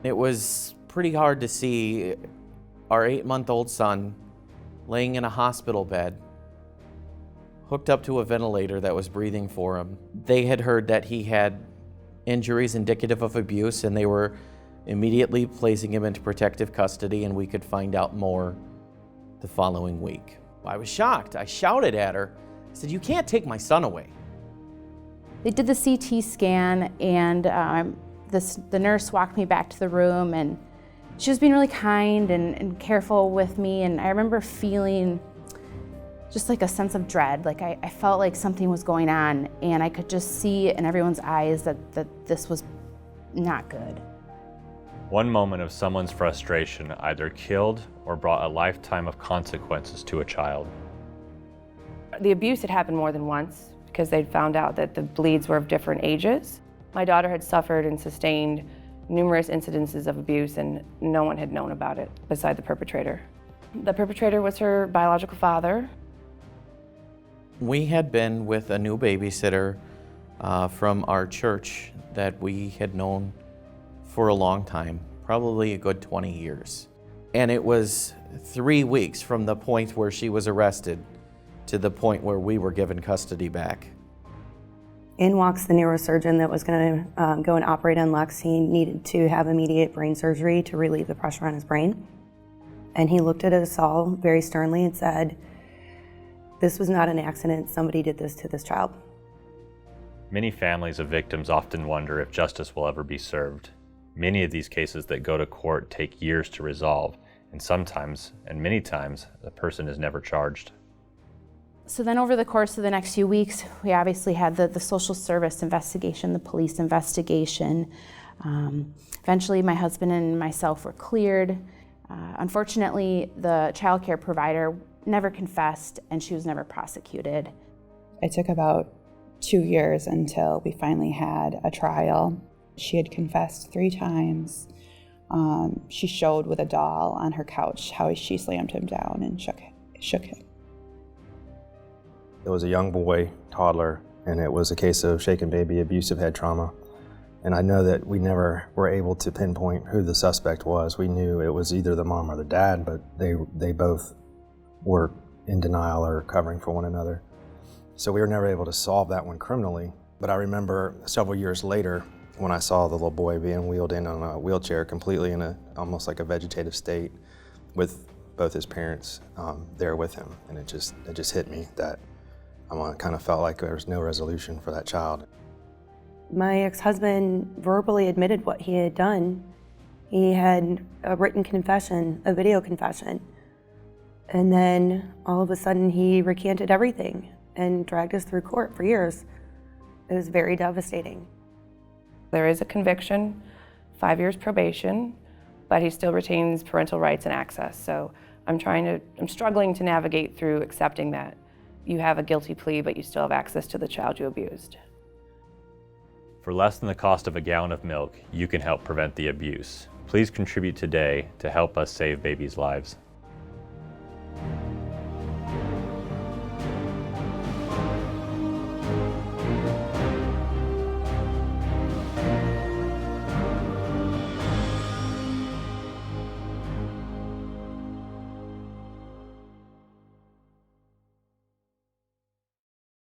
It was pretty hard to see our 8-month-old son laying in a hospital bed, hooked up to a ventilator that was breathing for him. They had heard that he had injuries indicative of abuse, and they were immediately placing him into protective custody, and we could find out more the following week. I was shocked. I shouted at her. I said, "You can't take my son away." They did the CT scan, and the nurse walked me back to the room, and she was being really kind and careful with me, and I remember feeling just like a sense of dread. Like I felt like something was going on, and I could just see in everyone's eyes that this was not good. One moment of someone's frustration either killed or brought a lifetime of consequences to a child. The abuse had happened more than once because they'd found out that the bleeds were of different ages. My daughter had suffered and sustained numerous incidences of abuse, and no one had known about it beside the perpetrator. The perpetrator was her biological father. We had been with a new babysitter from our church that we had known for a long time, probably a good 20 years. And it was 3 weeks from the point where she was arrested to the point where we were given custody back. In walks the neurosurgeon that was going to go and operate on Lex. He needed to have immediate brain surgery to relieve the pressure on his brain. And he looked at us all very sternly and said, "This was not an accident. Somebody did this to this child." Many families of victims often wonder if justice will ever be served. Many of these cases that go to court take years to resolve, and sometimes, and many times, the person is never charged. So then over the course of the next few weeks, we obviously had the social service investigation, the police investigation. Eventually my husband and myself were cleared. Unfortunately, the child care provider never confessed, and she was never prosecuted. It took about 2 years until we finally had a trial. She had confessed 3 times. She showed with a doll on her couch how she slammed him down and shook him. It was a young boy, toddler, and it was a case of shaken baby abusive head trauma. And I know that we never were able to pinpoint who the suspect was. We knew it was either the mom or the dad, but they both were in denial or covering for one another. So we were never able to solve that one criminally. But I remember several years later when I saw the little boy being wheeled in on a wheelchair completely in almost like a vegetative state with both his parents there with him. And it just hit me that I kind of felt like there was no resolution for that child. My ex-husband verbally admitted what he had done. He had a written confession, a video confession. And then all of a sudden he recanted everything and dragged us through court for years. It was very devastating. There is a conviction, 5 years probation, but he still retains parental rights and access. So I'm struggling to navigate through accepting that you have a guilty plea, but you still have access to the child you abused. For less than the cost of a gallon of milk, you can help prevent the abuse. Please contribute today to help us save babies' lives.